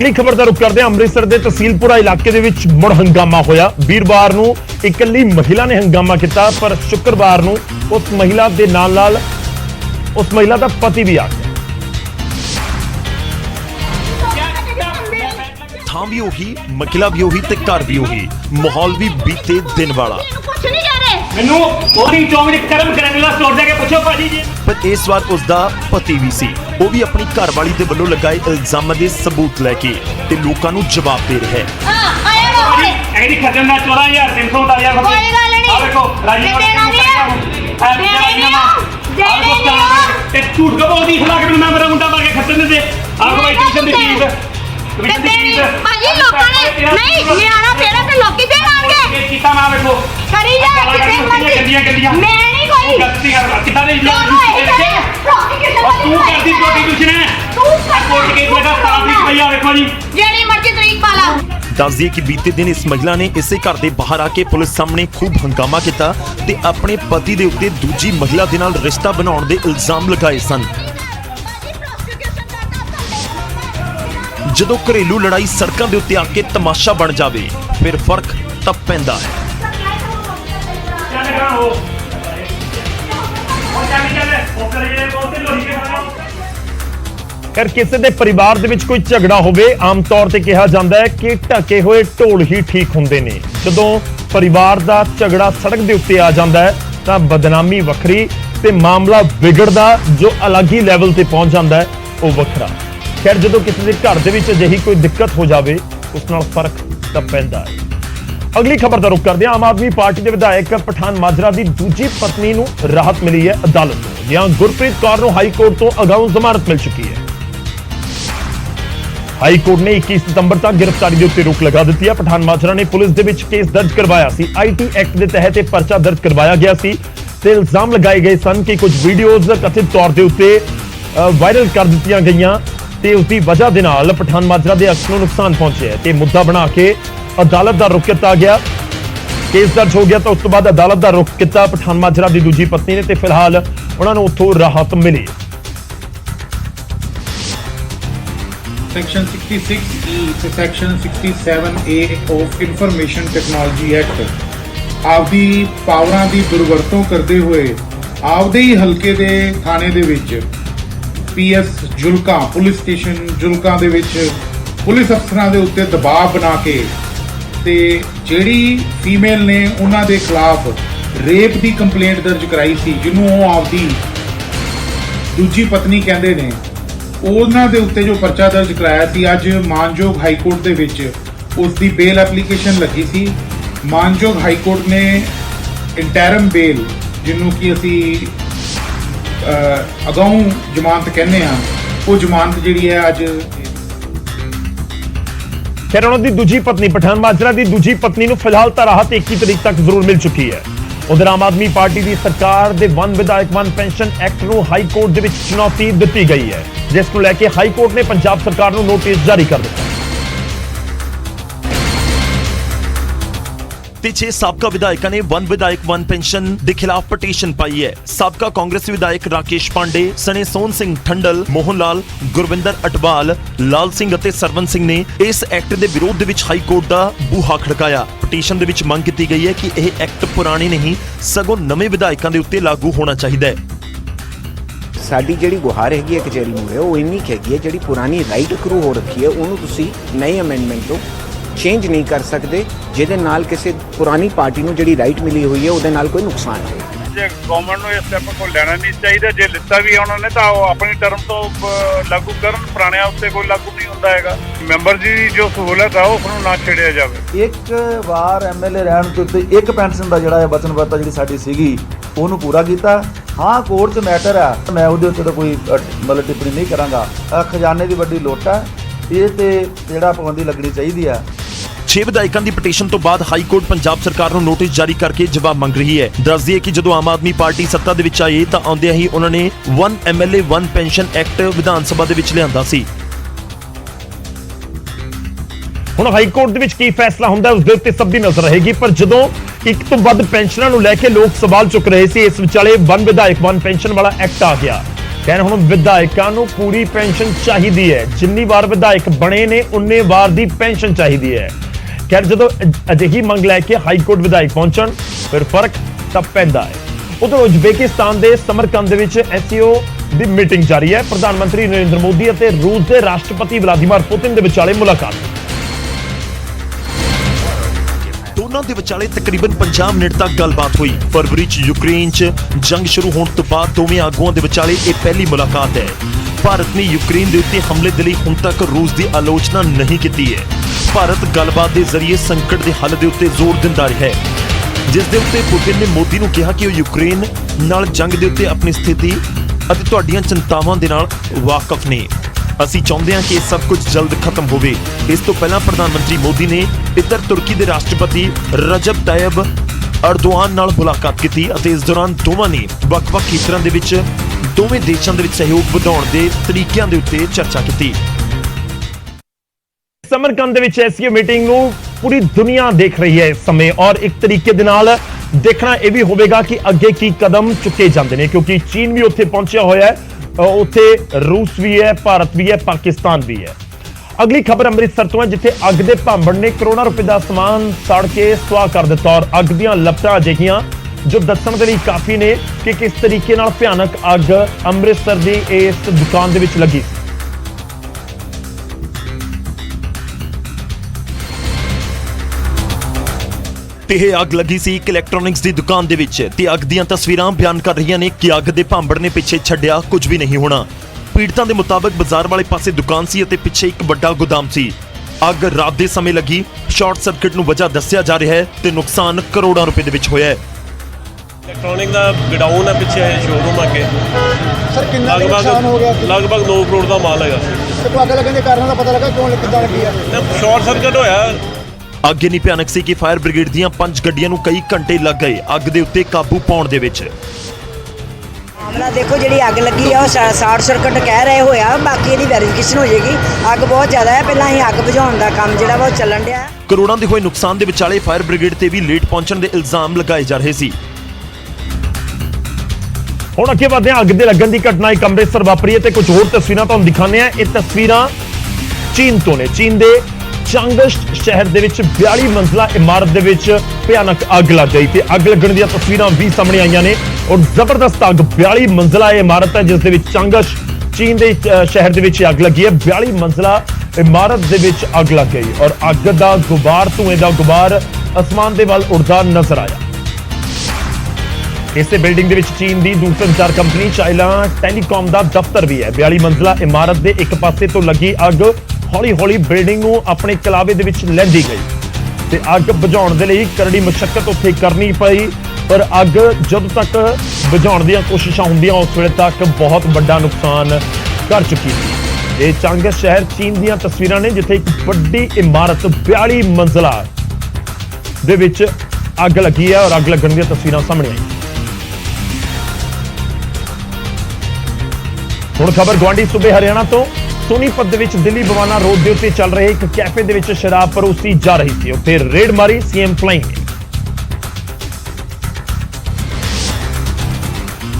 अगली खबर का रुख करते हैं। अमृतसर के तहसीलपुरा इलाके दे विच मुड़ हंगामा होया। वीरवार नूं इकल्ली महिला ने हंगामा किया, पर शुक्रवार नूं उस महिला के नाल उस महिला का पति भी आ गया। थां भी उही, महिला भी उही ते घर भी उही, माहौल भी बीते दिन वाला। पर इस बार उसका पति भी सी, वो भी अपनी घरवाली के वल्लों लगाए इल्जामां दे सबूत लैके ते लोकां नूं जवाब दे रहा है। दस दिए कि बीते दिन इस महिला ने इसे घर के बाहर आके पुलिस सामने खूब हंगामा किया ते अपने पति के उत्ते दूजी महिला दे नाल रिश्ता बनाउण दे इल्जाम लगाए सन। जदों घरेलू लड़ाई सड़कों के उत्ते आके तमाशा बन जाए फिर फर्क तब पैंदा है। खैर किसी के परिवार दे विच कोई झगड़ा होवे, आम तौर ते कहा जाता है कि ढके हुए ढोल ही ठीक होंदे ने। जदों परिवार का झगड़ा सड़क के उत्ते आ जाता है तो बदनामी वखरी ते मामला बिगड़दा जो अलग ही लैवल ते पहुंच जाता है वो वखरा। खैर जदों किसी के घर दे विच अजिही कोई दिक्कत हो जाए उस नाल फर्क तब पैंदा है। अगली खबर का रुख करते हैं। आम आदमी पार्टी के विधायक पठान माजरा की दूजी पत्नी नूं राहत मिली है अदालत ਤੋਂ, जहां गुरप्रीत कौर नूं हाई कोर्ट तो अगाऊ जमानत मिल चुकी है। हाई कोर्ट ने 21 सितंबर तक गिरफ्तारी के उत्ते रोक लगा दी है। पठान माजरा ने पुलिस दे विच केस दर्ज करवाया सी। IT एक्ट के तहत यह परचा दर्ज करवाया गया सी ते इल्जाम लगाए गए सन कि कुछ वीडियोज कथित तौर के उत्ते वायरल कर दित्तियां गईयां ते उसकी वजह दे नाल पठान माजरा के अक्स नूं नुकसान पहुंचे ते मुद्दा बना के अदालत का रुख किया गया। केस दर्ज हो गया तो उस तो बाद अदालत का रुख किया पठान माजरा की दूजी पत्नी ने ते फिलहाल उन्होंने उत्थों राहत मिली। Section 66E ਤੇ Section 67A of Information Technology Act ਆਪਦੀ ਪਾਵਰਾਂ ਦੀ ਦੁਰਵਰਤੋਂ ਕਰਦੇ ਹੋਏ ਆਪਦੇ ਹੀ ਹਲਕੇ ਦੇ ਥਾਣੇ ਦੇ ਵਿੱਚ PS Julka police station Julka ਦੇ ਵਿੱਚ ਪੁਲਿਸ ਅਫਸਰਾਂ ਦੇ ਉੱਤੇ ਦਬਾਅ ਬਣਾ ਕੇ ਤੇ ਜਿਹੜੀ ਫੀਮੇਲ ਨੇ ਉਹਨਾਂ ਦੇ ਖਿਲਾਫ ਰੇਪ ਦੀ ਕੰਪਲੇਂਟ ਦਰਜ ਕਰਾਈ ਸੀ, ਜਿਹਨੂੰ ਉਹ ਆਪਦੀ ਦੂਜੀ ਪਤਨੀ ਕਹਿੰਦੇ ਨੇ, ਉਹਨਾਂ ਦੇ ਉੱਤੇ ਜੋ ਪਰਚਾ ਦਰਜ ਕਰਾਇਆ ਸੀ ਅੱਜ ਮਾਨਯੋਗ ਹਾਈ ਕੋਰਟ ਦੇ ਵਿੱਚ ਉਸ ਦੀ ਬੇਲ ਐਪਲੀਕੇਸ਼ਨ ਲੱਗੀ ਸੀ। ਮਾਨਯੋਗ ਹਾਈ ਕੋਰਟ ਨੇ ਇੰਟਰਮ ਬੇਲ, ਜਿਹਨੂੰ ਕਿ ਅਸੀਂ ਅਗਾਊਂ ਜ਼ਮਾਨਤ ਕਹਿੰਦੇ ਆ, ਉਹ ਜ਼ਮਾਨਤ ਜਿਹੜੀ ਹੈ ਅੱਜ। खैर उन्होंने दूजी पत्नी पठान माजरा की दूजी पत्नी को फिलहाल तो राहत 21 तारीख तक जरूर मिल चुकी है। उधर आम आदमी पार्टी की सरकार के वन विधायक वन पेंशन एक्ट को हाई कोर्ट के चुनौती दी गई है, जिसको लैके हाई कोर्ट ने पंजाब सरकार को नोटिस जारी कर दिया। ते 6 साबका विधायकों ने वन विधायक वन पेंशन के खिलाफ पटीशन पाई है। साबका कांग्रेसी विधायक राकेश पांडे सने सोहन सिंह ठंडल, मोहन लाल, गुरविंदर अटवाल, लाल सिंह और सरवण सिंह ने इस एक्ट के विरोध में हाई कोर्ट का बूहा खड़काया। पटीशन के मंग की गई है कि यह एक्ट पुराने नहीं सगों नवे विधायकों के उत्ते लागू होना चाहिए। साडी जिहड़ी गुहार हैगी है कचहरी मूहरे वो इन्नी हैगी है, जिहड़ी पुरानी राइट अक्रू हो रखी है उन्होंने तुसी नई अमेंडमेंट तो चेंज नहीं कर सकते, जिहदे नाल किसी पुरानी पार्टी नूं जिहड़ी राइट मिली हुई है उहदे नाल कोई नुकसान है। जे गवर्नमेंट ਨੂੰ ਇਸ ਸਟੈਪ ਕੋ ਲੈਣਾ ਨਹੀਂ ਚਾਹੀਦਾ, ਜੇ ਲਿੱਤਾ ਵੀ ਉਹਨਾਂ ਨੇ ਤਾਂ ਉਹ ਆਪਣੀ ਟਰਮ ਤੋਂ ਲਾਗੂ ਕਰਨ, ਪੁਰਾਣਿਆਂ ਉੱਤੇ ਕੋਈ ਲਾਗੂ ਨਹੀਂ ਹੁੰਦਾ ਹੈਗਾ। ਮੈਂਬਰ ਦੀ ਜੋ ਸਹੂਲਤ ਆ ਉਸ ਨੂੰ ਨਾ ਛੇੜਿਆ ਜਾਵੇ। ਇੱਕ ਵਾਰ MLA ਰਹਿਣ ਦੇ ਉੱਤੇ ਇੱਕ ਪੈਨਸ਼ਨ ਦਾ ਜਿਹੜਾ ਹੈ ਵਚਨਬੱਧਤਾ ਜਿਹੜੀ ਸਾਡੀ ਸੀਗੀ ਉਹਨੂੰ ਪੂਰਾ ਕੀਤਾ। ਹਾਂ ਕੋਰਟ 'ਚ ਮੈਟਰ ਆ, ਮੈਂ ਉਹਦੇ ਉੱਤੇ ਤਾਂ ਕੋਈ ਮਤਲਬ ਟਿੱਪਣੀ ਨਹੀਂ ਕਰਾਂਗਾ। ਖਜ਼ਾਨੇ ਦੀ ਵੱਡੀ ਲੁੱਟ ਆ, ਇਹ ਤੇ ਜਿਹੜਾ ਪਾਬੰਦੀ ਲੱਗਣੀ ਚਾਹੀਦੀ ਆ। 6 ਵਿਧਾਇਕਾਂ ਦੀ ਪਟੀਸ਼ਨ ਤੋਂ ਬਾਅਦ ਹਾਈ ਕੋਰਟ ਪੰਜਾਬ ਸਰਕਾਰ ਨੂੰ ਨੋਟਿਸ ਜਾਰੀ ਕਰਕੇ ਜਵਾਬ ਮੰਗ ਰਹੀ ਹੈ। ਦੱਸ ਦਈਏ ਕਿ ਜਦੋਂ ਆਮ ਆਦਮੀ ਪਾਰਟੀ ਸੱਤਾ ਦੇ ਵਿੱਚ ਆਈ ਤਾਂ ਆਉਂਦਿਆਂ ਹੀ ਉਹਨਾਂ ਨੇ 1 MLA 1 pension act Vidhan Sabha ਦੇ ਵਿੱਚ ਲਿਆਂਦਾ ਸੀ। ਹੁਣ ਹਾਈ ਕੋਰਟ ਦੇ ਵਿੱਚ ਕੀ ਫੈਸਲਾ ਹੁੰਦਾ ਉਸ ਦੇ ਉੱਤੇ ਸਭ ਦੀ ਨਜ਼ਰ ਰਹੇਗੀ, ਪਰ ਜਦੋਂ ਇੱਕ ਤੋਂ ਵੱਧ ਪੈਨਸ਼ਨਾਂ ਨੂੰ ਲੈ ਕੇ ਲੋਕ ਸਵਾਲ ਚੁੱਕ ਰਹੇ ਸੀ, ਇਸ ਵਿਚਾਲੇ 1 ਵਿਧਾਇਕ 1 ਪੈਨਸ਼ਨ ਵਾਲਾ ਐਕਟ ਆ ਗਿਆ। ਕਹਿੰਦੇ ਹੁਣ ਵਿਧਾਇਕਾਂ ਨੂੰ ਪੂਰੀ ਪੈਨਸ਼ਨ ਚਾਹੀਦੀ ਹੈ, ਜਿੰਨੀ ਵਾਰ ਵਿਧਾਇਕ ਬਣੇ ਨੇ ਉਨੇ ਵਾਰ ਦੀ ਪੈਨਸ਼ਨ ਚਾਹੀਦੀ ਹੈ। ਖੈਰ ਜਦੋਂ ਅਜਿਹੀ ਮੰਗ ਲੈ ਕੇ ਹਾਈ ਕੋਰਟ ਵਿਧਾਇਕ ਪਹੁੰਚਣ ਫਿਰ ਫਰਕ ਤਾਂ ਪੈਂਦਾ ਹੈ। ਉਧਰ ਉਜ਼ਬੇਕਿਸਤਾਨ ਦੇ ਸਮਰਕੰਦ ਦੇ ਵਿੱਚ ਐਸਸੀਓ ਦੀ ਮੀਟਿੰਗ ਜਾਰੀ ਹੈ। ਪ੍ਰਧਾਨ ਮੰਤਰੀ ਨਰਿੰਦਰ ਮੋਦੀ ਅਤੇ ਰੂਸ ਦੇ ਰਾਸ਼ਟਰਪਤੀ ਵਲਾਦੀਮੀਰ ਪੁਤਿਨ ਦੇ ਵਿਚਾਲੇ ਮੁਲਾਕਾਤ। ਦੋਨਾਂ ਦੇ ਵਿਚਾਲੇ ਤਕਰੀਬਨ 50 ਮਿੰਟ ਤੱਕ ਗੱਲਬਾਤ ਹੋਈ। ਫਰਵਰੀ 'ਚ ਯੂਕਰੇਨ 'ਚ ਜੰਗ ਸ਼ੁਰੂ ਹੋਣ ਤੋਂ ਬਾਅਦ ਦੋਵੇਂ ਆਗੂਆਂ ਦੇ ਵਿਚਾਲੇ ਇਹ ਪਹਿਲੀ ਮੁਲਾਕਾਤ ਹੈ। ਭਾਰਤ ਨੇ ਯੂਕਰੇਨ ਦੇ ਉੱਤੇ ਹਮਲੇ ਦੇ ਲਈ ਹੁਣ ਤੱਕ ਰੂਸ ਦੀ ਆਲੋਚਨਾ ਨਹੀਂ ਕੀਤੀ ਹੈ। ਭਾਰਤ ਗੱਲਬਾਤ ਦੇ ਜ਼ਰੀਏ ਸੰਕਟ ਦੇ ਹੱਲ ਦੇ ਉੱਤੇ ਜ਼ੋਰ ਦਿੰਦਾ ਰਿਹਾ ਹੈ, ਜਿਸ ਦੇ ਉੱਤੇ ਪੁਤਿਨ ਨੇ ਮੋਦੀ ਨੂੰ ਕਿਹਾ ਕਿ ਉਹ ਯੂਕਰੇਨ ਨਾਲ ਜੰਗ ਦੇ ਉੱਤੇ ਆਪਣੀ ਸਥਿਤੀ ਅਤੇ ਤੁਹਾਡੀਆਂ ਚਿੰਤਾਵਾਂ ਦੇ ਨਾਲ ਵਾਕਫ ਨੇ। ਅਸੀਂ ਚਾਹੁੰਦੇ ਹਾਂ ਕਿ ਇਹ ਸਭ ਕੁਝ ਜਲਦ ਖਤਮ ਹੋਵੇ। ਇਸ ਤੋਂ ਪਹਿਲਾਂ ਪ੍ਰਧਾਨ ਮੰਤਰੀ ਮੋਦੀ ਨੇ ਇੱਧਰ ਤੁਰਕੀ ਦੇ ਰਾਸ਼ਟਰਪਤੀ ਰਜਬ ਤਾਇਬ ਅਰਦੋਆਨ ਨਾਲ ਮੁਲਾਕਾਤ ਕੀਤੀ ਅਤੇ ਇਸ ਦੌਰਾਨ ਦੋਵਾਂ ਨੇ ਵੱਖ-ਵੱਖ ਖੇਤਰਾਂ ਦੇ ਵਿੱਚ ਦੋਵੇਂ ਦੇਸ਼ਾਂ ਦੇ ਵਿੱਚ ਸਹਿਯੋਗ ਵਧਾਉਣ ਦੇ ਤਰੀਕਿਆਂ ਦੇ ਉੱਤੇ ਚਰਚਾ ਕੀਤੀ। ਸਮਰਕੰਦ ਦੇ ਵਿੱਚ ਐਸਸੀਓ ਮੀਟਿੰਗ ਨੂੰ ਪੂਰੀ ਦੁਨੀਆ ਦੇਖ ਰਹੀ ਹੈ ਇਸ ਸਮੇਂ ਔਰ ਇੱਕ ਤਰੀਕੇ ਦੇ ਨਾਲ ਦੇਖਣਾ ਇਹ ਵੀ ਹੋਵੇਗਾ ਕਿ ਅੱਗੇ ਕੀ ਕਦਮ ਚੁੱਕੇ ਜਾਂਦੇ ਨੇ, ਕਿਉਂਕਿ ਚੀਨ ਵੀ ਉੱਥੇ ਪਹੁੰਚਿਆ ਹੋਇਆ ਹੈ, ਉੱਥੇ ਰੂਸ ਵੀ ਹੈ, ਭਾਰਤ ਵੀ ਹੈ, ਪਾਕਿਸਤਾਨ ਵੀ ਹੈ। ਅਗਲੀ ਖਬਰ ਅੰਮ੍ਰਿਤਸਰ ਤੋਂ ਹੈ, ਜਿੱਥੇ ਅੱਗ ਦੇ ਭਾਂਬੜ ਨੇ ਕਰੋੜਾਂ ਰੁਪਏ ਦਾ ਸਮਾਨ ਸੜ ਕੇ ਸੁਆਹ ਕਰ ਦਿੱਤਾ ਔਰ ਅੱਗ ਦੀਆਂ ਲਪਟਾਂ ਅਜਿਹੀਆਂ ਜੋ ਦੱਸਣ ਦੇ ਲਈ ਕਾਫੀ ਨੇ ਕਿ ਕਿਸ ਤਰੀਕੇ ਨਾਲ ਭਿਆਨਕ ਅੱਗ ਅੰਮ੍ਰਿਤਸਰ ਦੀ ਇਸ ਦੁਕਾਨ ਦੇ ਵਿੱਚ ਲੱਗੀ ਸੀ। ਤੇ ਇਹ ਅੱਗ ਲੱਗੀ ਸੀ ਇੱਕ ਇਲੈਕਟ੍ਰੋਨਿਕਸ ਦੀ ਦੁਕਾਨ ਦੇ ਵਿੱਚ ਤੇ ਅੱਗ ਦੀਆਂ ਤਸਵੀਰਾਂ ਬਿਆਨ ਕਰ ਰਹੀਆਂ ਨੇ ਕਿ ਅੱਗ ਦੇ ਭਾਂਬੜ ਨੇ ਪਿੱਛੇ ਛੱਡਿਆ ਕੁਝ ਵੀ ਨਹੀਂ ਹੋਣਾ। ਪੀੜਤਾਂ ਦੇ ਮੁਤਾਬਕ ਬਾਜ਼ਾਰ ਵਾਲੇ ਪਾਸੇ ਦੁਕਾਨ ਸੀ ਅਤੇ ਪਿੱਛੇ ਇੱਕ ਵੱਡਾ ਗੋਦਾਮ ਸੀ। ਅੱਗ ਰਾਤ ਦੇ ਸਮੇਂ ਲੱਗੀ, ਸ਼ਾਰਟ ਸਰਕਟ ਨੂੰ ਵਜ੍ਹਾ ਦੱਸਿਆ ਜਾ ਰਿਹਾ ਹੈ ਤੇ ਨੁਕਸਾਨ ਕਰੋੜਾਂ ਰੁਪਏ ਦੇ ਵਿੱਚ ਹੋਇਆ ਹੈ। ਇਲੈਕਟ੍ਰੋਨਿਕ ਦਾ ਗਡਾਊਨ ਹੈ ਪਿੱਛੇ ਸ਼ੋਰੂਮ ਅੱਗੇ। ਸਰ ਕਿੰਨਾ ਕੁ ਨੁਕਸਾਨ ਹੋ ਗਿਆ ਸੀ? ਲਗਭਗ 9 ਕਰੋੜ ਦਾ ਮਾਲ ਹੈਗਾ। ਤੇ ਅੱਗ ਲੱਗਣ ਦੇ ਕਾਰਨ ਦਾ ਪਤਾ ਲੱਗਾ ਕਿਉਂ ਕਿੱਦਾਂ ਲੱਗੀ ਆ? ਸ਼ਾਰਟ ਸਰਕਟ ਹੋਇਆ। ਅੱਗ ਇੰਨੀ ਭਿਆਨਕ ਸੀ ਕਿ ਫਾਇਰ ਬ੍ਰਿਗੇਡ ਦੀਆਂ 5 ਗੱਡੀਆਂ ਨੂੰ ਕਈ ਘੰਟੇ ਲੱਗ ਗਏ ਅੱਗ ਦੇ ਉੱਤੇ ਕਾਬੂ ਪਾਉਣ ਦੇ ਵਿੱਚ। ਮਾਮਲਾ ਦੇਖੋ, ਜਿਹੜੀ ਅੱਗ ਲੱਗੀ ਆ ਉਹ ਸ਼ਾਰਟ ਸਰਕਟ ਕਹਿ ਰਹੇ ਹੋਇਆ, ਬਾਕੀ ਇਹਦੀ ਵੈਰੀਫਿਕੇਸ਼ਨ ਹੋ ਜਾਏਗੀ। ਅੱਗ ਬਹੁਤ ਜ਼ਿਆਦਾ ਹੈ, ਪਹਿਲਾਂ ਅਸੀਂ ਅੱਗ ਬੁਝਾਉਣ ਦਾ ਕੰਮ ਜਿਹੜਾ ਵਾ ਉਹ ਚੱਲਣ ਡਿਆ। ਕਰੋੜਾਂ ਦੇ ਹੋਏ ਨੁਕਸਾਨ ਦੇ ਵਿਚਾਲੇ ਫਾਇਰ ਬ੍ਰਿਗੇਡ ਤੇ ਵੀ ਲੇਟ ਪਹੁੰਚਣ ਦੇ ਇਲਜ਼ਾਮ ਲਗਾਏ ਜਾ ਰਹੇ ਸੀ। ਹੁਣ ਅੱਗੇ ਵਧਦੇ ਹਾਂ। ਅੱਗ ਦੇ ਲੱਗਣ ਦੀ ਘਟਨਾ ਇੱਕ ਅੰਮ੍ਰਿਤਸਰ ਵਾਪਰੀ ਹੈ ਤੇ ਕੁਝ ਹੋਰ ਤਸਵੀਰਾਂ ਤੁਹਾਨੂੰ ਦਿਖਾਉਂਦੇ ਆ। ਇਹ ਤਸਵੀਰਾਂ ਚੀਨ ਤੋਂ ਨੇ। ਚੀਨ ਦੇ ਚਾਂਗਸ਼ ਸ਼ਹਿਰ ਦੇ ਵਿੱਚ 42 ਮੰਜ਼ਲਾ ਇਮਾਰਤ ਦੇ ਵਿੱਚ ਭਿਆਨਕ ਅੱਗ ਲੱਗ ਗਈ ਤੇ ਅੱਗ ਲੱਗਣ ਦੀਆਂ ਤਸਵੀਰਾਂ ਵੀ ਸਾਹਮਣੇ ਆਈਆਂ ਨੇ ਔਰ ਜ਼ਬਰਦਸਤ ਅੱਗ 42 ਮੰਜ਼ਲਾ ਇਮਾਰਤ ਹੈ ਜਿਸ ਦੇ ਵਿੱਚ ਚਾਂਗਸ਼ ਚੀਨ ਦੇ ਸ਼ਹਿਰ ਦੇ ਵਿੱਚ ਅੱਗ ਲੱਗੀ ਹੈ। 42 ਮੰਜ਼ਲਾ ਇਮਾਰਤ ਦੇ ਵਿੱਚ ਅੱਗ ਲੱਗ ਗਈ ਔਰ ਅੱਗ ਦਾ ਗੁਬਾਰ, ਧੂਏ ਦਾ ਗੁਬਾਰ ਅਸਮਾਨ ਦੇ ਵੱਲ ਉੱਡਦਾ ਨਜ਼ਰ ਆਇਆ। ਇਸੇ ਬਿਲਡਿੰਗ ਦੇ ਵਿੱਚ ਚੀਨ ਦੀ ਦੂਰਸੰਚਾਰ ਕੰਪਨੀ ਚਾਈਨਾ ਟੈਲੀਕਾਮ ਦਾ ਦਫ਼ਤਰ ਵੀ ਹੈ। 42 ਮੰਜ਼ਲਾ ਇਮਾਰਤ ਦੇ ਇੱਕ ਪਾਸੇ ਤੋਂ ਲੱਗੀ ਅੱਗ ਹੌਲੀ-ਹੌਲੀ ਬਿਲਡਿੰਗ ਨੂੰ ਆਪਣੇ ਕਲਾਵੇ ਦੇ ਵਿੱਚ ਲੈਂਦੀ ਗਈ ਤੇ ਅੱਗ ਬੁਝਾਉਣ ਦੇ ਲਈ ਕਰੜੀ ਮੁਸ਼ੱਕਤ ਉੱਥੇ ਕਰਨੀ ਪਈ, ਪਰ ਅੱਗ ਜਦੋਂ ਤੱਕ ਬੁਝਾਉਣ ਦੀਆਂ ਕੋਸ਼ਿਸ਼ਾਂ ਹੁੰਦੀਆਂ ਉਸ ਵੇਲੇ ਤੱਕ ਬਹੁਤ ਵੱਡਾ ਨੁਕਸਾਨ ਕਰ ਚੁੱਕੀ ਸੀ। ਇਹ ਚਾਂਗਸ਼ ਸ਼ਹਿਰ ਚੀਨ ਦੀਆਂ ਤਸਵੀਰਾਂ ਨੇ ਜਿੱਥੇ ਇੱਕ ਵੱਡੀ ਇਮਾਰਤ 42 ਮੰਜ਼ਲਾ ਦੇ ਵਿੱਚ ਅੱਗ ਲੱਗੀ ਹੈ ਔਰ ਅੱਗ ਲੱਗਣ ਦੀਆਂ ਤਸਵੀਰਾਂ ਸਾਹਮਣੇ ਆਈਆਂ। ਹੁਣ ਖਬਰ ਗਵਾਂਢੀ ਸੂਬੇ ਹਰਿਆਣਾ ਤੋਂ। ਸੋਨੀਪਤ ਦੇ ਵਿੱਚ ਦਿੱਲੀ ਬਵਾਨਾ ਰੋਡ ਦੇ ਉੱਤੇ ਚੱਲ ਰਹੇ ਇੱਕ ਕੈਫੇ ਦੇ ਵਿੱਚ ਸ਼ਰਾਬ ਪਰੋਸੀ ਜਾ ਰਹੀ ਸੀ, ਉੱਥੇ ਰੇਡ ਮਾਰੀ ਸੀਐਮ ਫਲਾਈਂਗ ਨੇ।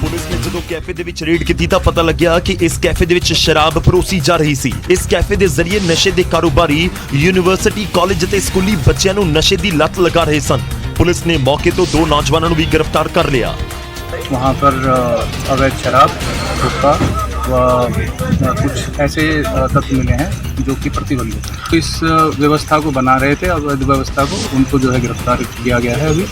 ਪੁਲਿਸ ਨੇ ਜਦੋਂ ਕੈਫੇ ਦੇ ਵਿੱਚ ਰੇਡ ਕੀਤੀ ਤਾਂ ਪਤਾ ਲੱਗਿਆ ਕਿ ਇਸ ਕੈਫੇ ਦੇ ਵਿੱਚ ਸ਼ਰਾਬ ਪਰੋਸੀ ਜਾ ਰਹੀ ਸੀ। ਇਸ ਕੈਫੇ ਦੇ ਜ਼ਰੀਏ ਨਸ਼ੇ ਦੇ ਕਾਰੋਬਾਰੀ ਯੂਨੀਵਰਸਿਟੀ, ਕਾਲਜ ਅਤੇ ਸਕੂਲੀ ਬੱਚਿਆਂ ਨੂੰ ਨਸ਼ੇ ਦੀ ਲੱਤ ਲਗਾ ਰਹੇ ਸਨ। ਪੁਲਿਸ ਨੇ ਮੌਕੇ ਤੋਂ 2 नौजवानों ਨੂੰ ਵੀ ਗ੍ਰਿਫਤਾਰ ਕਰ ਲਿਆ। वहाँ पर अवैध शराब, हुक्का व कुछ ऐसे तत्व मिले हैं जो कि प्रतिबंधित है। तो इस व्यवस्था को बना रहे थे, अवैध व्यवस्था को, उनको जो है गिरफ्तार किया गया है। अभी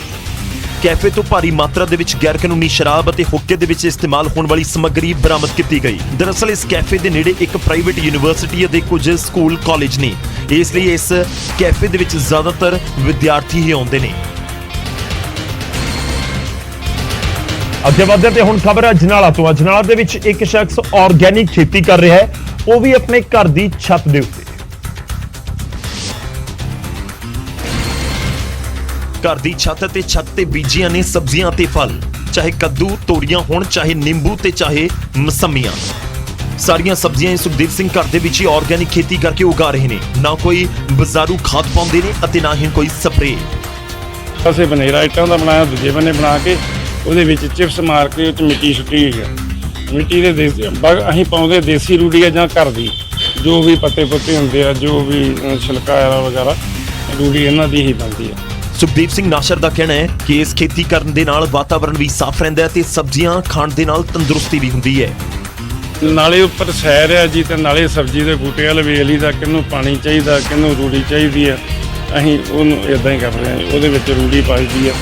ਕੈਫੇ ਤੋਂ ਭਾਰੀ ਮਾਤਰਾ ਦੇ ਵਿੱਚ ਗੈਰ ਕਾਨੂੰਨੀ ਸ਼ਰਾਬ ਅਤੇ ਹੁੱਕੇ ਦੇ ਵਿੱਚ ਇਸਤੇਮਾਲ ਹੋਣ ਵਾਲੀ ਸਮੱਗਰੀ ਬਰਾਮਦ ਕੀਤੀ ਗਈ। ਦਰਅਸਲ ਇਸ ਕੈਫੇ ਦੇ ਨੇੜੇ ਇੱਕ ਪ੍ਰਾਈਵੇਟ ਯੂਨੀਵਰਸਿਟੀ ਅਤੇ ਕੁਝ ਸਕੂਲ, ਕਾਲਜ ਨੇ, ਇਸ ਲਈ ਇਸ ਕੈਫੇ ਦੇ ਵਿੱਚ ਜ਼ਿਆਦਾਤਰ ਵਿਦਿਆਰਥੀ ਹੀ ਆਉਂਦੇ ਨੇ। ਅੱਗੇ ਵਧਦੇ ਤੇ ਹੁਣ ਖਬਰ ਹੈ ਅਜਨਾਲਾ ਤੋਂ। ਅਜਨਾਲਾ ਦੇ ਵਿੱਚ ਇੱਕ ਸ਼ਖਸ ਆਰਗੈਨਿਕ ਖੇਤੀ ਕਰ ਰਿਹਾ ਹੈ, ਉਹ ਵੀ ਆਪਣੇ ਘਰ ਦੀ ਛੱਤ ਦੇ ਉੱਤੇ। ਘਰ ਦੀ ਛੱਤ ਤੇ ਛੱਤ ਤੇ ਬੀਜੀਆਂ ਨੇ ਸਬਜ਼ੀਆਂ ਤੇ ਫਲ, ਚਾਹੇ ਕੱਦੂ, ਤੋਰੀਆਂ ਹੋਣ, ਚਾਹੇ ਨਿੰਬੂ ਤੇ ਚਾਹੇ ਮਸੰਮੀਆਂ। ਸਾਰੀਆਂ ਸਬਜ਼ੀਆਂ ਸੁਖਦੇਵ ਸਿੰਘ ਘਰ ਦੇ ਵਿੱਚ ਹੀ ਆਰਗੈਨਿਕ ਖੇਤੀ ਕਰਕੇ ਉਗਾ ਰਹੇ ਨੇ। ਨਾ ਕੋਈ ਬਾਜ਼ਾਰੂ ਖਾਦ ਪਾਉਂਦੇ ਨੇ ਅਤੇ ਨਾ ਹੀ ਕੋਈ ਸਪਰੇਅ। ਅਸੀਂ ਬਨੇਰਾ ਇੱਟਾਂ ਦਾ ਬਣਾਇਆ, ਦੂਜੇ ਬੰਨੇ ਬਣਾ ਕੇ ਉਹਦੇ ਵਿੱਚ ਚਿਪਸ ਮਾਰ ਕੇ ਉਹ 'ਚ ਮਿੱਟੀ ਸੁੱਟੀ ਹੈ ਮਿੱਟੀ ਦੇ ਦੇਸੀ ਅਸੀਂ ਪਾਉਂਦੇ ਦੇਸੀ ਰੂੜੀ ਆ ਜਾਂ ਘਰ ਦੀ, ਜੋ ਵੀ ਪੱਤੇ ਪੁੱਤੇ ਹੁੰਦੇ ਆ, ਜੋ ਵੀ ਛਿਲਕਾ ਵਗੈਰਾ ਰੂੜੀ ਇਹਨਾਂ ਦੀ ਹੀ ਬਣਦੀ ਆ। ਸੁਖਦੀਪ ਸਿੰਘ ਨਾਸ਼ਰ ਦਾ ਕਹਿਣਾ ਹੈ ਕਿ ਇਸ ਖੇਤੀ ਕਰਨ ਦੇ ਨਾਲ ਵਾਤਾਵਰਣ ਵੀ ਸਾਫ਼ ਰਹਿੰਦਾ ਹੈ ਤੇ ਸਬਜ਼ੀਆਂ ਖਾਣ ਦੇ ਨਾਲ ਤੰਦਰੁਸਤੀ ਵੀ ਹੁੰਦੀ ਹੈ। ਨਾਲੇ ਉੱਪਰ ਸੈਰ ਆ ਜੀ, ਤੇ ਨਾਲੇ ਸਬਜ਼ੀ ਦੇ ਬੂਟੇ ਵਾਲ ਵੇਖ ਲਈਦਾ, ਕਿਹਨੂੰ ਪਾਣੀ ਚਾਹੀਦਾ, ਕਿਹਨੂੰ ਰੂੜੀ ਚਾਹੀਦੀ ਆ, ਅਸੀਂ ਉਹਨੂੰ ਇਦਾਂ ਹੀ ਕਰਦੇ ਹਾਂ, ਉਹਦੇ ਵਿੱਚ ਰੂੜੀ ਪਾਈਦੀ ਆ।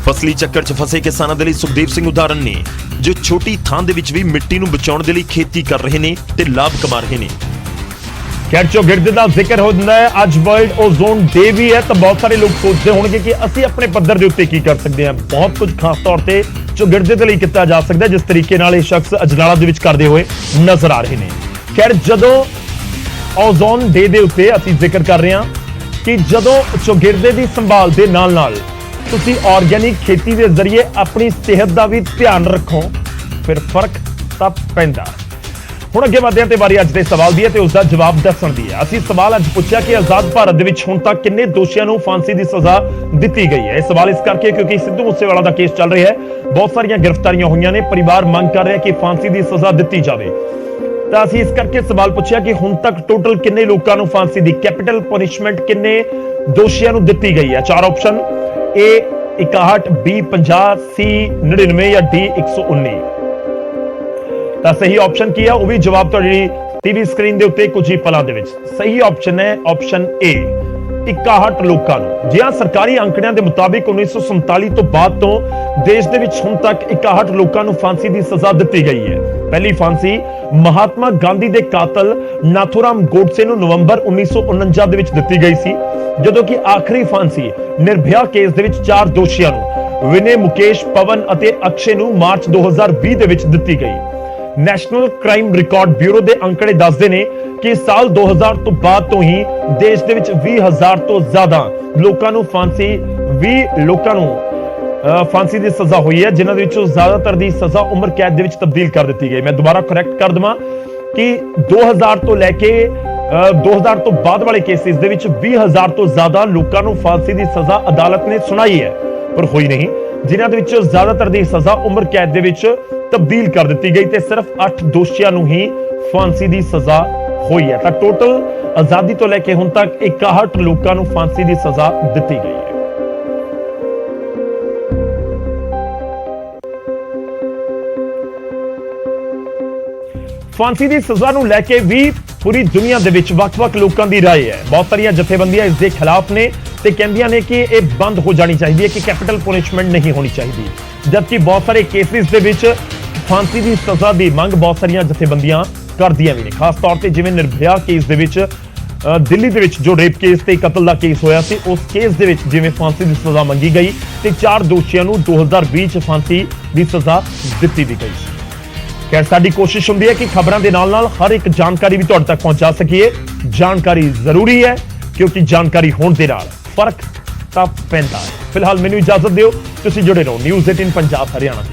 ਫਸਲੀ ਚੱਕਰ 'ਚ ਫਸੇ ਕਿਸਾਨਾਂ ਦੇ ਲਈ ਸੁਖਦੇਵ ਸਿੰਘ ਉਦਾਹਰਨ ਨੇ, ਜੋ ਛੋਟੀ ਥਾਂ ਦੇ ਵਿੱਚ ਵੀ ਮਿੱਟੀ ਨੂੰ ਬਚਾਉਣ ਦੇ ਲਈ ਖੇਤੀ ਕਰ ਰਹੇ ਨੇ ਤੇ ਲਾਭ ਕਮਾ ਰਹੇ ਨੇ। ਖੈਰ ਚੌਗਿਰਦੇ ਦਾ ਜ਼ਿਕਰ ਹੋ ਜਾਂਦਾ ਹੈ, ਅੱਜ ਵਰਲਡ ਓਜ਼ੋਨ ਡੇ ਵੀ ਹੈ, ਤਾਂ ਬਹੁਤ ਸਾਰੇ ਲੋਕ ਸੋਚਦੇ ਹੋਣਗੇ ਕਿ ਅਸੀਂ ਆਪਣੇ ਪੱਧਰ ਦੇ ਉੱਤੇ ਕੀ ਕਰ ਸਕਦੇ ਹਾਂ। ਬਹੁਤ ਕੁਝ ਖਾਸ ਤੌਰ ਤੇ ਚੌਗਿਰਦੇ ਦੇ ਲਈ ਕੀਤਾ ਜਾ ਸਕਦਾ ਹੈ, ਜਿਸ ਤਰੀਕੇ ਨਾਲ ਇਹ ਸ਼ਖਸ ਅਜਨਾਲਾ ਦੇ ਵਿੱਚ ਕਰਦੇ ਹੋਏ ਨਜ਼ਰ ਆ ਰਹੇ ਨੇ। ਖੈਰ ਜਦੋਂ ਓਜ਼ੋਨ ਡੇ ਦੇ ਉੱਤੇ ਅਸੀਂ ਜ਼ਿਕਰ ਕਰ ਰਹੇ ਹਾਂ ਕਿ ਜਦੋਂ ਚੌਗਿਰਦੇ ਦੀ ਸੰਭਾਲ ਦੇ ਨਾਲ ਤੁਸੀਂ ਆਰਗੈਨਿਕ ਖੇਤੀ ਦੇ ਜ਼ਰੀਏ ਆਪਣੀ ਸਿਹਤ ਦਾ ਵੀ ਧਿਆਨ ਰੱਖੋ, ਫਿਰ ਫਰਕ ਤਾਂ ਪੈਂਦਾ। ਹੁਣ ਅੱਗੇ ਵਧਦੇ ਹਾਂ ਤੇ ਵਾਰੀ ਅੱਜ ਦੇ ਸਵਾਲ ਦੀ ਹੈ ਤੇ ਉਸ ਦਾ ਜਵਾਬ ਦੱਸਣ ਦੀ ਹੈ। ਅਸੀਂ ਸਵਾਲ ਅੱਜ ਪੁੱਛਿਆ ਕਿ ਆਜ਼ਾਦ ਭਾਰਤ ਦੇ ਵਿੱਚ ਹੁਣ ਤੱਕ ਕਿੰਨੇ ਦੋਸ਼ੀਆਂ ਨੂੰ ਫਾਂਸੀ ਦੀ ਸਜ਼ਾ ਦਿੱਤੀ ਗਈ ਹੈ। ਇਹ ਸਵਾਲ ਇਸ ਕਰਕੇ ਕਿਉਂਕਿ ਸਿੱਧੂ ਮੂਸੇਵਾਲਾ ਦਾ ਕੇਸ ਚੱਲ ਰਿਹਾ ਹੈ, ਬਹੁਤ ਸਾਰੀਆਂ ਗ੍ਰਿਫਤਾਰੀਆਂ ਹੋਈਆਂ ਨੇ, ਪਰਿਵਾਰ ਮੰਗ ਕਰ ਰਿਹਾ ਕਿ ਫਾਂਸੀ ਦੀ ਸਜ਼ਾ ਦਿੱਤੀ ਜਾਵੇ। ਤਾਂ ਅਸੀਂ ਇਸ ਕਰਕੇ ਸਵਾਲ ਪੁੱਛਿਆ ਕਿ ਹੁਣ ਤੱਕ ਟੋਟਲ ਕਿੰਨੇ ਲੋਕਾਂ ਨੂੰ ਫਾਂਸੀ ਦੀ ਕੈਪੀਟਲ ਪਨਿਸ਼ਮੈਂਟ ਕਿੰਨੇ ਦੋਸ਼ੀਆਂ ਨੂੰ ਦਿੱਤੀ ਗਈ ਹੈ। ਚਾਰ ਆਪਸ਼ਨ A 61, B 50, C 99 ਜਾਂ D 119। ਤਾਂ ਸਹੀ ਆਪਸ਼ਨ ਕੀ ਹੈ ਉਹ ਵੀ ਜਵਾਬ ਤੁਹਾਡੀ ਟੀਵੀ ਸਕਰੀਨ ਦੇ ਉੱਤੇ ਕੁਝ ਹੀ ਪਲਾਂ ਦੇ ਵਿੱਚ। ਸਹੀ ਆਪਸ਼ਨ ਹੈ ਆਪਸ਼ਨ A 61 ਲੋਕਾਂ ਨੂੰ। ਜੀ ਹਾਂ, ਸਰਕਾਰੀ ਅੰਕੜਿਆਂ ਦੇ ਮੁਤਾਬਿਕ 1947 ਤੋਂ ਬਾਅਦ ਤੋਂ ਦੇਸ਼ ਦੇ ਵਿੱਚ ਹੁਣ ਤੱਕ 61 ਲੋਕਾਂ ਨੂੰ ਫਾਂਸੀ ਦੀ ਸਜ਼ਾ ਦਿੱਤੀ ਗਈ ਹੈ। ਪਹਿਲੀ ਫਾਂਸੀ ਮਹਾਤਮਾ ਗਾਂਧੀ ਦੇ ਕਾਤਲ ਨਾਥੂਰਾਮ ਗੋਡਸੇ ਨੂੰ ਨਵੰਬਰ 1949 ਦੇ ਵਿੱਚ ਦਿੱਤੀ ਗਈ ਸੀ, ਜਦੋਂ ਕਿ ਆਖਰੀ ਫਾਂਸੀ ਨਿਰਭਇਆ ਕੇਸ ਦੇ ਵਿੱਚ 4 ਦੋਸ਼ੀਆਂ ਨੂੰ ਵਿਨੇ, ਮੁਕੇਸ਼, ਪਵਨ ਅਤੇ ਅਕਸ਼ੇ ਨੂੰ ਮਾਰਚ 2020 ਦੇ ਵਿੱਚ ਦਿੱਤੀ ਗਈ। ਨੈਸ਼ਨਲ ਕ੍ਰਾਈਮ ਰਿਕਾਰਡ ਬਿਊਰੋ ਦੇ ਅੰਕੜੇ ਦੱਸਦੇ ਨੇ ਕਿ ਸਾਲ 2000 ਤੋਂ ਬਾਅਦ ਤੋਂ ਹੀ ਦੇਸ਼ ਦੇ ਵਿੱਚ 20,000 ਤੋਂ ਜ਼ਿਆਦਾ ਲੋਕਾਂ ਨੂੰ ਫਾਂਸੀ ਦੀ ਸਜ਼ਾ ਹੋਈ ਹੈ, ਜਿਨ੍ਹਾਂ ਦੇ ਵਿੱਚੋਂ ਜ਼ਿਆਦਾਤਰ ਦੀ ਸਜ਼ਾ ਉਮਰ ਕੈਦ ਦੇ ਵਿੱਚ ਤਬਦੀਲ ਕਰ ਦਿੱਤੀ ਗਈ। ਮੈਂ ਦੁਬਾਰਾ ਕਰੈਕਟ ਕਰ ਦਵਾਂ ਕਿ 2000 ਤੋਂ ਲੈ ਕੇ 2000 ਤੋਂ ਬਾਅਦ ਵਾਲੇ ਕੇਸਿਸ ਦੇ ਵਿੱਚ 20,000 ਤੋਂ ਜ਼ਿਆਦਾ ਲੋਕਾਂ ਨੂੰ ਫਾਂਸੀ ਦੀ ਸਜ਼ਾ ਅਦਾਲਤ ਨੇ ਸੁਣਾਈ ਹੈ, ਪਰ ਹੋਈ ਨਹੀਂ, ਜਿਨ੍ਹਾਂ ਦੇ ਵਿੱਚੋਂ ਜ਼ਿਆਦਾਤਰ ਦੀ ਸਜ਼ਾ ਉਮਰ ਕੈਦ ਦੇ ਵਿੱਚ ਤਬਦੀਲ ਕਰ ਦਿੱਤੀ ਗਈ ਤੇ ਸਿਰਫ 8 ਦੋਸ਼ੀਆਂ ਨੂੰ ਹੀ ਫਾਂਸੀ ਦੀ ਸਜ਼ਾ ਹੋਈ ਹੈ। ਤਾਂ ਟੋਟਲ ਆਜ਼ਾਦੀ ਤੋਂ ਲੈ ਕੇ ਹੁਣ ਤੱਕ 61 ਲੋਕਾਂ ਨੂੰ ਫਾਂਸੀ ਦੀ ਸਜ਼ਾ ਦਿੱਤੀ ਗਈ ਹੈ। ਫਾਂਸੀ ਦੀ ਸਜ਼ਾ ਨੂੰ ਲੈ ਕੇ ਵੀ ਪੂਰੀ ਦੁਨੀਆ ਦੇ ਵਿੱਚ ਵੱਖ-ਵੱਖ ਲੋਕਾਂ ਦੀ ਰਾਏ ਹੈ। ਬਹੁਤ ਸਾਰੀਆਂ ਜਥੇਬੰਦੀਆਂ ਇਸ ਦੇ ਖਿਲਾਫ ਨੇ ਤੇ ਕਹਿੰਦੀਆਂ ਨੇ ਕਿ ਇਹ ਬੰਦ ਹੋ ਜਾਣੀ ਚਾਹੀਦੀ ਹੈ, ਕਿ ਕੈਪੀਟਲ ਪਨਿਸ਼ਮੈਂਟ ਨਹੀਂ ਹੋਣੀ ਚਾਹੀਦੀ, ਜਦਕਿ ਬਹੁਤ ਸਾਰੇ ਕੇਸਿਸ ਦੇ ਵਿੱਚ ਫਾਂਸੀ ਦੀ ਸਜ਼ਾ ਦੀ ਮੰਗ ਬਹੁਤ ਸਾਰੀਆਂ ਜਥੇਬੰਦੀਆਂ ਕਰਦੀਆਂ ਵੀ ਨੇ। ਖਾਸ ਤੌਰ ਤੇ ਜਿਵੇਂ ਨਿਰਭਇਆ ਕੇਸ ਦੇ ਵਿੱਚ ਦਿੱਲੀ ਦੇ ਵਿੱਚ ਜੋ ਰੇਪ ਕੇਸ ਤੇ ਕਤਲ ਦਾ ਕੇਸ ਹੋਇਆ ਸੀ, ਉਸ ਕੇਸ ਦੇ ਵਿੱਚ ਜਿਵੇਂ ਫਾਂਸੀ ਦੀ ਸਜ਼ਾ ਮੰਗੀ ਗਈ ਤੇ 4 ਦੋਸ਼ੀਆਂ ਨੂੰ 2020 ਚ ਫਾਂਸੀ ਦੀ ਸਜ਼ਾ ਦਿੱਤੀ ਵੀ ਗਈ ਸੀ। ਖੈਰ ਸਾਡੀ ਕੋਸ਼ਿਸ਼ ਹੁੰਦੀ ਹੈ ਕਿ ਖਬਰਾਂ ਦੇ ਨਾਲ ਹਰ ਇੱਕ ਜਾਣਕਾਰੀ ਵੀ ਤੁਹਾਡੇ ਤੱਕ ਪਹੁੰਚਾ ਸਕੀਏ। ਜਾਣਕਾਰੀ ਜ਼ਰੂਰੀ ਹੈ ਕਿਉਂਕਿ ਜਾਣਕਾਰੀ ਹੋਣ ਦੇ ਨਾਲ ਫਰਕ ਤਾਂ ਪੈਂਦਾ ਹੈ। ਫਿਲਹਾਲ ਮੈਨੂੰ ਇਜਾਜ਼ਤ ਦਿਓ, ਤੁਸੀਂ ਜੁੜੇ ਰਹੋ ਨਿਊਜ਼ 18 ਪੰਜਾਬ ਹਰਿਆਣਾ।